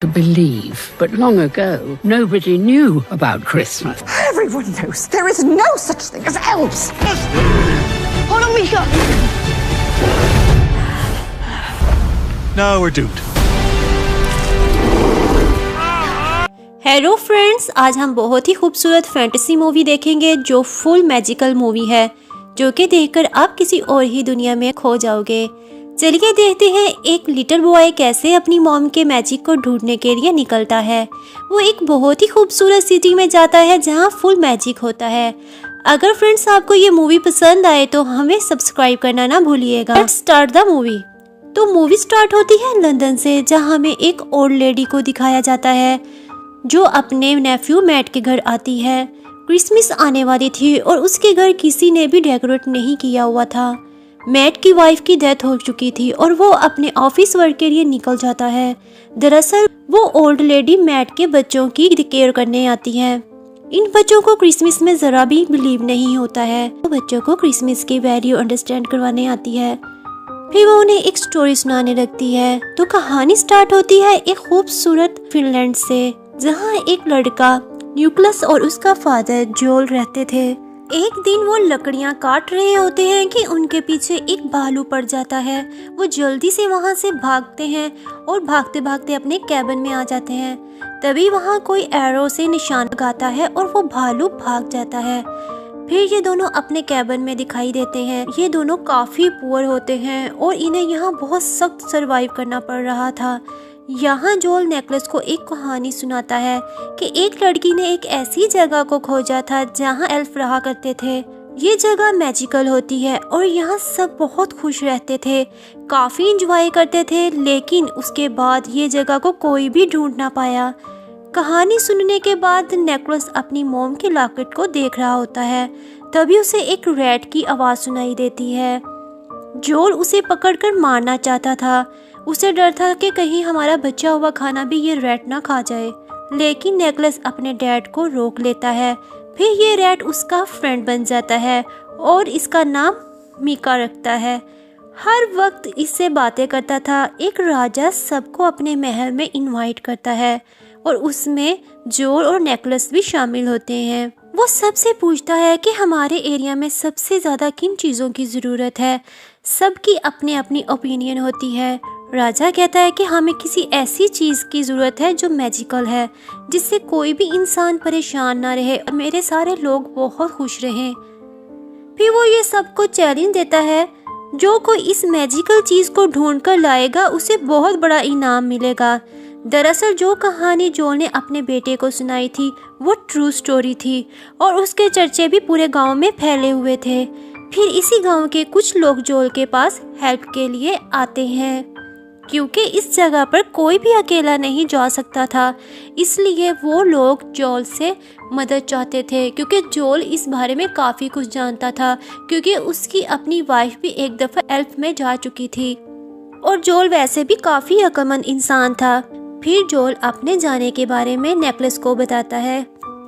to believe, but long ago, nobody knew about Christmas. Everyone knows there is no such thing as elves. Hold on, Mika. No, we're doomed. Hello friends, आज हम बहुत ही खूबसूरत fantasy movie देखेंगे जो full magical movie है, जो कि देखकर आप किसी और ही दुनिया में खो जाओगे। चलिए देखते हैं एक लिटिल बॉय कैसे अपनी मॉम के मैजिक को ढूंढने के लिए निकलता है। वो एक बहुत ही खूबसूरत सिटी में जाता है जहां फुल मैजिक होता है। अगर फ्रेंड्स आपको ये मूवी पसंद आए तो हमें सब्सक्राइब करना ना भूलिएगा। Let's start the movie. तो मूवी स्टार्ट होती है लंदन से, जहां हमें एक ओल्ड लेडी को दिखाया जाता है जो अपने नेफ्यू मैट के घर आती है। क्रिसमस आने वाली थी और उसके घर किसी ने भी डेकोरेट नहीं किया हुआ था। मैट की वाइफ की डेथ हो चुकी थी और वो अपने ऑफिस वर्क के लिए निकल जाता है। दरअसल वो ओल्ड लेडी मैट के बच्चों की केयर करने आती है। इन बच्चों को क्रिसमस में जरा भी बिलीव नहीं होता है। वो बच्चों को क्रिसमस की वैल्यू अंडरस्टैंड करवाने आती है। फिर वो उन्हें एक स्टोरी सुनाने लगती है। तो कहानी स्टार्ट होती है एक खूबसूरत फिनलैंड से, जहाँ एक लड़का न्यूक्लियस और उसका फादर जोल रहते थे। एक दिन वो लकड़ियां काट रहे होते हैं कि उनके पीछे एक भालू पड़ जाता है। वो जल्दी से वहां से भागते हैं और भागते भागते अपने कैबिन में आ जाते हैं। तभी वहां कोई एरो से निशान लगाता है और वो भालू भाग जाता है। फिर ये दोनों अपने कैबिन में दिखाई देते हैं। ये दोनों काफी पुअर होते हैं और इन्हें यहाँ बहुत सख्त सरवाइव करना पड़ रहा था। यहाँ जोल नेकलेस को एक कहानी सुनाता है कि एक लड़की ने एक ऐसी जगह को खोजा था जहाँ एल्फ रहा करते थे। ये जगह मैजिकल होती है और यहाँ सब बहुत खुश रहते थे, काफी इंजॉय करते थे। लेकिन उसके बाद ये जगह को कोई भी ढूंढ ना पाया। कहानी सुनने के बाद नेकलेस अपनी मोम के लॉकेट को देख रहा होता है। तभी उसे एक रैट की आवाज़ सुनाई देती है। जोल उसे पकड़कर मारना चाहता था। उसे डर था कि कहीं हमारा बचा हुआ खाना भी ये रैट ना खा जाए। लेकिन नेकलेस अपने डैड को रोक लेता है। फिर ये रैट उसका फ्रेंड बन जाता है और इसका नाम मीका रखता है। हर वक्त इससे बातें करता था। एक राजा सबको अपने महल में इनवाइट करता है और उसमें जोल और नेकलेस भी शामिल होते हैं। वो सबसे पूछता है कि हमारे एरिया में सबसे ज़्यादा किन चीज़ों की ज़रूरत है। सबकी अपनी अपनी ओपिनियन होती है। राजा कहता है कि हमें किसी ऐसी चीज़ की ज़रूरत है जो मैजिकल है, जिससे कोई भी इंसान परेशान ना रहे और मेरे सारे लोग बहुत खुश रहें। फिर वो ये सबको चैलेंज देता है, जो कोई इस मैजिकल चीज़ को ढूंढ कर लाएगा उसे बहुत बड़ा इनाम मिलेगा। दरअसल जो कहानी जोल ने अपने बेटे को सुनाई थी वो ट्रू स्टोरी थी और उसके चर्चे भी पूरे गांव में फैले हुए थे। फिर इसी गांव के कुछ लोग जोल के पास हेल्प के लिए आते हैं, क्योंकि इस जगह पर कोई भी अकेला नहीं जा सकता था। इसलिए वो लोग जोल से मदद चाहते थे, क्योंकि जोल इस बारे में काफ़ी कुछ जानता था, क्योंकि उसकी अपनी वाइफ भी एक दफ़ा एल्फ में जा चुकी थी और जोल वैसे भी काफ़ी अक्लमंद इंसान था। फिर जोल अपने जाने के बारे में नेकलेस को बताता है।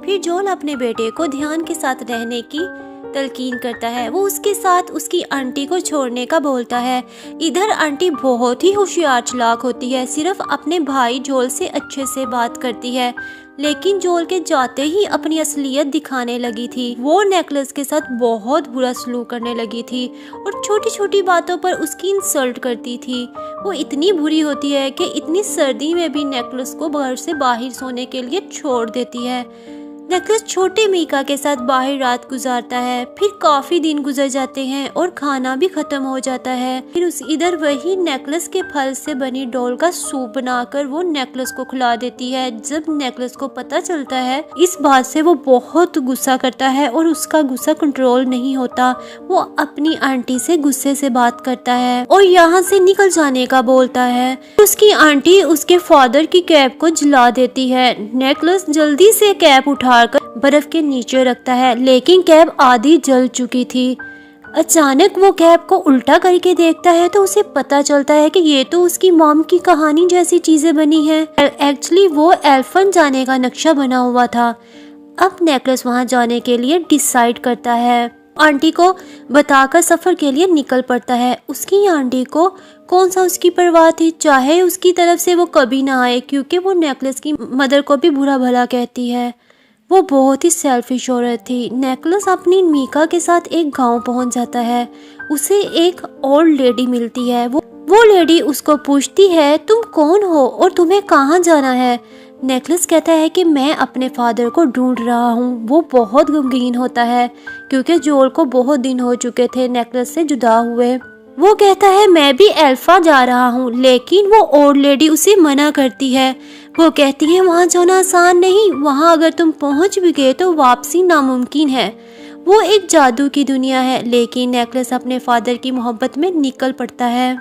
फिर जोल अपने बेटे को ध्यान के साथ रहने की तलकीन करता है। वो उसके साथ उसकी आंटी को छोड़ने का बोलता है। इधर आंटी बहुत ही होशियार चालाक होती है, सिर्फ अपने भाई जोल से अच्छे से बात करती है, लेकिन जोल के जाते ही अपनी असलियत दिखाने लगी थी। वो नेकलेस के साथ बहुत बुरा सलूक करने लगी थी और छोटी छोटी बातों पर उसकी इंसल्ट करती थी। वो इतनी बुरी होती है कि इतनी सर्दी में भी नेकलेस को घर से बाहर सोने के लिए छोड़ देती है। नेकलेस छोटे मीका के साथ बाहर रात गुजारता है। फिर काफी दिन गुजर जाते हैं और खाना भी खत्म हो जाता है। फिर इधर वही नेकलेस के फल से बनी डॉल का सूप बनाकर वो नेकलेस को खिला देती है। जब नेकलेस को पता चलता है इस बात से वो बहुत गुस्सा करता है और उसका गुस्सा कंट्रोल नहीं होता। वो अपनी आंटी से गुस्से से बात करता है और यहाँ से निकल जाने का बोलता है। उसकी आंटी उसके फादर की कैप को जला देती है। नेकलेस जल्दी से कैप उठा बर्फ के नीचे रखता है, लेकिन कैप आधी जल चुकी थी। अचानक वो कैप को उल्टा करके देखता है तो उसे पता चलता है कि ये तो उसकी मॉम की कहानी जैसी चीजें बनी हैं। एक्चुअली वो एल्फन जाने का नक्शा बना हुआ था। अब नेकलेस वहां जाने के लिए डिसाइड करता है आंटी को बताकर सफ़र के लिए निकल पड़ता है। उसकी आंटी को कौन सा उसकी परवाह थी, चाहे उसकी तरफ से वो कभी ना आए, क्योंकि वो नेकलेस की मदर को भी बुरा भला कहती है। वो बहुत ही सेल्फिश औरत थी। नेकलेस अपनी मीका के साथ एक गांव पहुंच जाता है। उसे एक ओल्ड लेडी मिलती है। वो लेडी उसको पूछती है, तुम कौन हो और तुम्हें कहाँ जाना है? नेकलेस कहता है कि मैं अपने फादर को ढूंढ रहा हूँ। वो बहुत गमगीन होता है क्योंकि जोल को बहुत दिन हो चुके थे नेकलेस से जुदा हुए। वो कहता है मैं भी अल्फा जा रहा हूँ, लेकिन वो ओल्ड लेडी उसे मना करती है। वो कहती है वहाँ जाना आसान नहीं, वहाँ अगर तुम पहुँच भी गए तो वापसी नामुमकिन है। वो एक जादू की दुनिया है। लेकिन नेकलेस अपने फादर की मोहब्बत में निकल पड़ता है।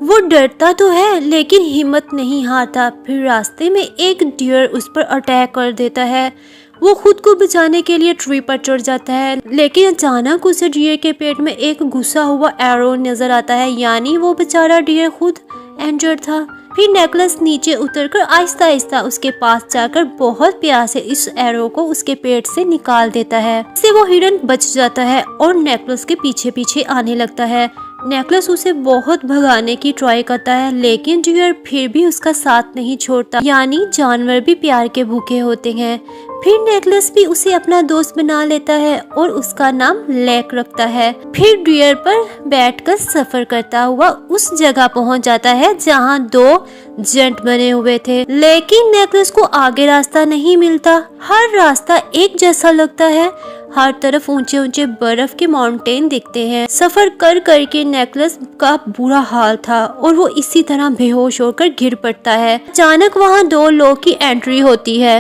वो डरता तो है लेकिन हिम्मत नहीं हारता। फिर रास्ते में एक डियर उस पर अटैक कर देता है। वो खुद को बचाने के लिए ट्री पर चढ़ जाता है, लेकिन अचानक उसे डियर के पेट में एक घुसा हुआ एरो नजर आता है, यानी वो बेचारा डियर खुद इंजर्ड था। फिर नेकलेस नीचे उतरकर आहिस्ता आहिस्ता उसके पास जाकर बहुत प्यार से इस एरो को उसके पेट से निकाल देता है। इससे वो हिरन बच जाता है और नेकलेस के पीछे पीछे आने लगता है। नेकलेस उसे बहुत भगाने की ट्राई करता है, लेकिन डियर फिर भी उसका साथ नहीं छोड़ता, यानी जानवर भी प्यार के भूखे होते हैं। फिर नेकलेस भी उसे अपना दोस्त बना लेता है और उसका नाम लेक रखता है। फिर डियर पर बैठकर सफर करता हुआ उस जगह पहुंच जाता है जहां 2 जंट बने हुए थे, लेकिन नेकलेस को आगे रास्ता नहीं मिलता। हर रास्ता एक जैसा लगता है। हर तरफ ऊंचे ऊंचे बर्फ के माउंटेन दिखते हैं। सफर कर कर के नेकलेस का बुरा हाल था और वो इसी तरह बेहोश होकर गिर पड़ता है। अचानक वहाँ 2 लोग की एंट्री होती है।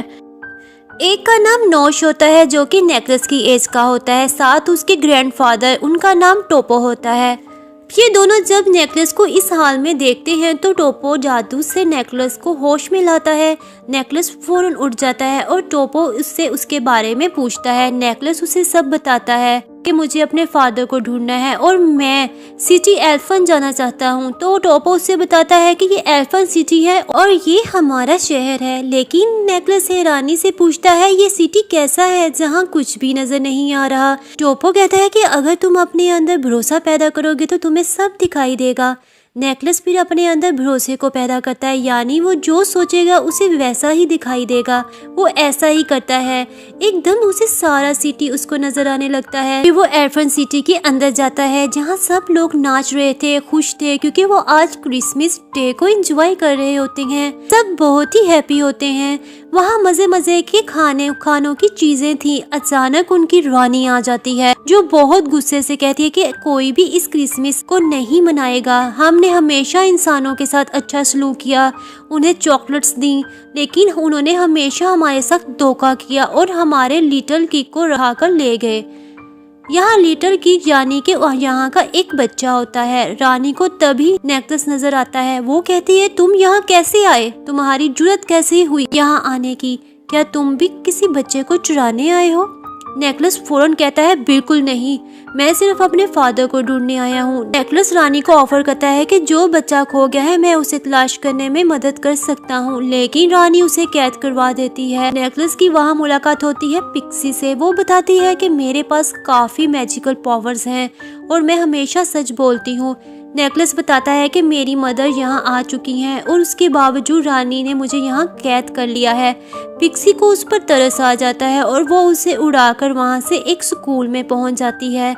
एक का नाम नौश होता है जो कि नेकलेस की एज का होता है, साथ उसके ग्रैंडफादर, उनका नाम टोपो होता है। ये दोनों जब नेकलेस को इस हाल में देखते हैं तो टोपो जादू से नेकलेस को होश में लाता है। नेकलेस फौरन उठ जाता है और टोपो उससे उसके बारे में पूछता है। नेकलेस उसे सब बताता है कि मुझे अपने फादर को ढूंढना है और मैं सिटी एल्फन जाना चाहता हूँ। तो टोपो उससे बताता है कि ये एल्फन सिटी है और ये हमारा शहर है। लेकिन नेकलेस हैरानी से पूछता है ये सिटी कैसा है जहाँ कुछ भी नजर नहीं आ रहा। टोपो कहता है कि अगर तुम अपने अंदर भरोसा पैदा करोगे तो तुम्हें सब दिखाई देगा। नेकलेस फिर अपने अंदर भरोसे को पैदा करता है, यानी वो जो सोचेगा उसे वैसा ही दिखाई देगा। वो ऐसा ही करता है। एकदम उसे सारा सिटी उसको नजर आने लगता है। फिर वो एल्फन सिटी के अंदर जाता है जहाँ सब लोग नाच रहे थे, खुश थे, क्योंकि वो आज क्रिसमस डे को एंजॉय कर रहे होते हैं। सब बहुत ही हैप्पी होते हैं। वहाँ मजे मजे के खानों की चीजें थी। अचानक उनकी रानी आ जाती है जो बहुत गुस्से से कहती है कि कोई भी इस क्रिसमस को नहीं मनाएगा। हमने हमेशा इंसानों के साथ अच्छा सलूक किया, उन्हें चॉकलेट्स दी, लेकिन उन्होंने हमेशा हमारे साथ धोखा किया और हमारे लिटिल किक को रहा कर ले गए। यहाँ लिटिल किक यानी कि यहाँ का एक बच्चा होता है। रानी को तभी नेकलेस नजर आता है। वो कहती है तुम यहाँ कैसे आए, तुम्हारी जुर्रत कैसे हुई यहाँ आने की, क्या तुम भी किसी बच्चे को चुराने आए हो? नेकलेस फौरन कहता है बिल्कुल नहीं, मैं सिर्फ अपने फादर को ढूंढने आया हूँ। नेकलेस रानी को ऑफर करता है कि जो बच्चा खो गया है मैं उसे तलाश करने में मदद कर सकता हूँ, लेकिन रानी उसे कैद करवा देती है। नेकलेस की वहाँ मुलाकात होती है पिक्सी से। वो बताती है कि मेरे पास काफी मैजिकल पावर्स हैं और मैं हमेशा सच बोलती हूँ। नेकलेस बताता है कि मेरी मदर यहाँ आ चुकी हैं और उसके बावजूद रानी ने मुझे यहाँ कैद कर लिया है। पिक्सी को उस पर तरस आ जाता है और वो उसे उड़ाकर वहाँ से एक स्कूल में पहुँच जाती है।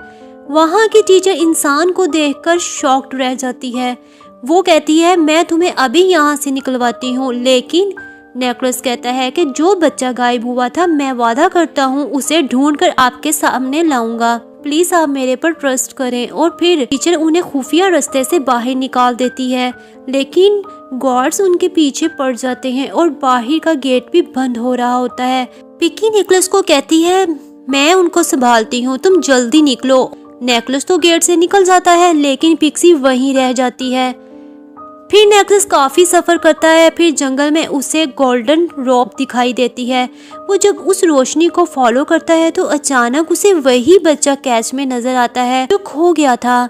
वहाँ की टीचर इंसान को देखकर शॉक्ड रह जाती है। वो कहती है मैं तुम्हें अभी यहाँ से निकलवाती हूँ, लेकिन नेकलेस कहता है कि जो बच्चा गायब हुआ था मैं वादा करता हूँ उसे ढूंढकर आपके सामने लाऊंगा, प्लीज आप मेरे पर ट्रस्ट करें। और फिर टीचर उन्हें खुफिया रास्ते से बाहर निकाल देती है, लेकिन गार्ड्स उनके पीछे पड़ जाते हैं और बाहर का गेट भी बंद हो रहा होता है। पिकी नेकलेस को कहती है मैं उनको संभालती हूँ, तुम जल्दी निकलो। नेकलेस तो गेट से निकल जाता है, लेकिन पिक्सी वहीं रह जाती है। फिर नेकलेस काफी सफर करता है। फिर जंगल में उसे गोल्डन रोप दिखाई देती है। वो जब उस रोशनी को फॉलो करता है तो अचानक उसे वही बच्चा कैच में नजर आता है जो खो गया था।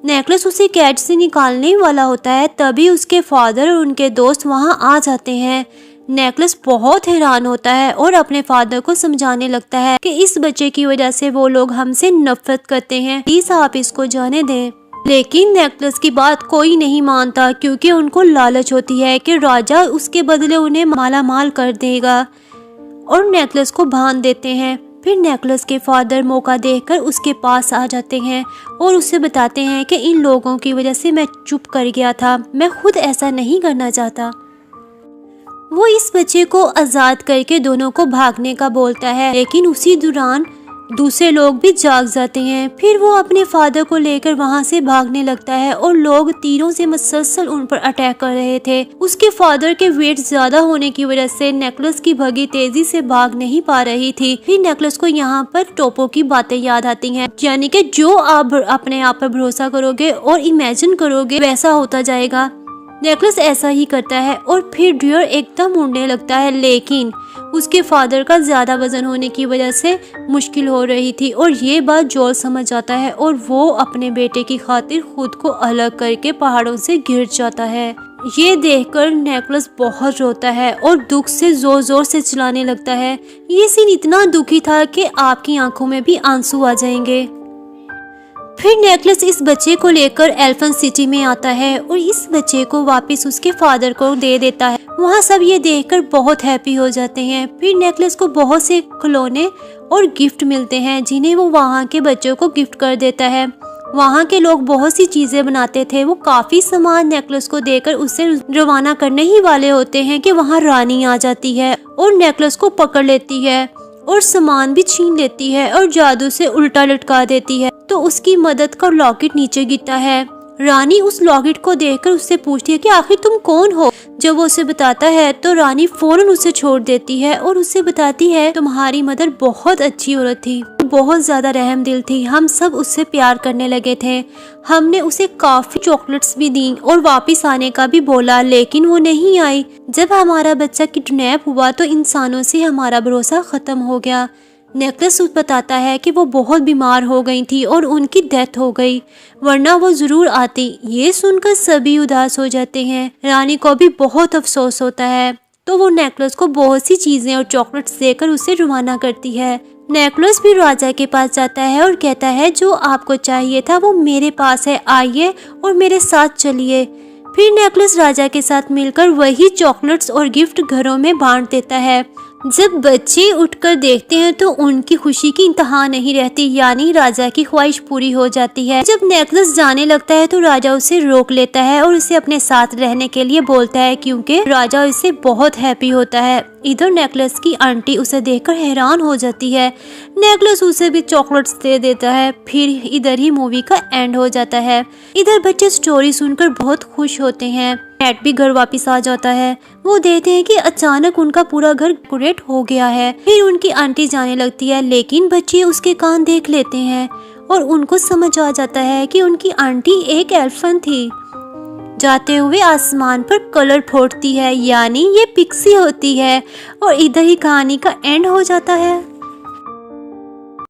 नेकलेस उसे कैच से निकालने वाला होता है, तभी उसके फादर और उनके दोस्त वहां आ जाते हैं। नेकलेस बहुत हैरान होता है और अपने फादर को समझाने लगता है कि इस बच्चे की वजह से वो लोग हमसे नफरत करते हैं, प्लीज आप इसको जाने दें। लेकिन नेकलेस की बात कोई नहीं मानता क्योंकि उनको लालच होती है कि राजा उसके बदले उन्हें माला माल कर देगा और नेकलेस को बांध देते हैं। फिर नेकलेस के फादर मौका देखकर उसके पास आ जाते हैं और उसे बताते हैं कि इन लोगों की वजह से मैं चुप कर गया था, मैं खुद ऐसा नहीं करना चाहता। वो इस बच्चे को आज़ाद करके दोनों को भागने का बोलता है, लेकिन उसी दौरान दूसरे लोग भी जाग जाते हैं। फिर वो अपने फादर को लेकर वहां से भागने लगता है और लोग तीरों से मुसलसल उन पर अटैक कर रहे थे। उसके फादर के वेट ज्यादा होने की वजह से नेकलेस की भगी तेजी से भाग नहीं पा रही थी। फिर नेकलेस को यहाँ पर टोपो की बातें याद आती हैं, यानी कि जो आप अपने आप पर भरोसा करोगे और इमेजिन करोगे वैसा होता जाएगा। नेकलेस ऐसा ही करता है और फिर डियर एकदम उड़ने लगता है, लेकिन उसके फादर का ज्यादा वजन होने की वजह से मुश्किल हो रही थी और ये बात जोल समझ जाता है और वो अपने बेटे की खातिर खुद को अलग करके पहाड़ों से गिर जाता है। ये देखकर नेकलेस बहुत रोता है और दुख से जोर जोर से चिल्लाने लगता है। ये सीन इतना दुखी था कि आपकी आंखों में भी आंसू आ जाएंगे। फिर नेकलेस इस बच्चे को लेकर एल्फन सिटी में आता है और इस बच्चे को वापस उसके फादर को दे देता है। वहाँ सब ये देखकर बहुत हैप्पी हो जाते हैं। फिर नेकलेस को बहुत से खिलौने और गिफ्ट मिलते हैं जिन्हें वो वहाँ के बच्चों को गिफ्ट कर देता है। वहाँ के लोग बहुत सी चीजें बनाते थे। वो काफी सामान नेकलेस को देकर उससे रवाना करने ही वाले होते हैं कि वहाँ रानी आ जाती है और नेकलेस को पकड़ लेती है और सामान भी छीन लेती है और जादू से उल्टा लटका देती है। तो उसकी मदद का लॉकेट नीचे गिरता है। रानी उस लॉकेट को देखकर उससे पूछती है कि आखिर तुम कौन हो। जब वो उसे बताता है तो रानी फौरन उसे छोड़ देती है और उसे बताती है तुम्हारी मदर बहुत अच्छी औरत थी, बहुत ज्यादा रहम दिल थी, हम सब उससे प्यार करने लगे थे। हमने उसे काफी चॉकलेट्स भी दी और वापस आने का भी बोला, लेकिन वो नहीं आई। जब हमारा बच्चा किडनैप हुआ तो इंसानों से हमारा भरोसा खत्म हो गया। नेकलेस बताता है कि वो बहुत बीमार हो गई थी और उनकी डेथ हो गई, वरना वो जरूर आती। ये सुनकर सभी उदास हो जाते हैं। रानी को भी बहुत अफसोस होता है तो वो नेकलेस को बहुत सी चीजें और चॉकलेट्स देकर उसे रवाना करती है। नेकलेस भी राजा के पास जाता है और कहता है जो आपको चाहिए था वो मेरे पास है, आइए और मेरे साथ चलिए। फिर नेकलेस राजा के साथ मिलकर वही चॉकलेट्स और गिफ्ट घरों में बांट देता है। जब बच्चे उठकर देखते हैं तो उनकी खुशी की इंतहा नहीं रहती, यानी राजा की ख्वाहिश पूरी हो जाती है। जब नेकलेस जाने लगता है तो राजा उसे रोक लेता है और उसे अपने साथ रहने के लिए बोलता है क्योंकि राजा इससे बहुत हैप्पी होता है। इधर नेकलेस की आंटी उसे देखकर हैरान हो जाती है। नेकलेस उसे भी चॉकलेट्स दे देता है। फिर इधर ही मूवी का एंड हो जाता है। इधर बच्चे स्टोरी सुनकर बहुत खुश होते हैं। कैट भी घर वापस आ जाता है। वो देखते हैं कि अचानक उनका पूरा घर डेकोरेट हो गया है। फिर उनकी आंटी जाने लगती है, लेकिन बच्चे उसके कान देख लेते हैं और उनको समझ आ जाता है कि उनकी आंटी एक एल्फन थी। जाते हुए आसमान पर कलर फोड़ती है, यानी ये पिक्सी होती है। और इधर ही कहानी का एंड हो जाता है।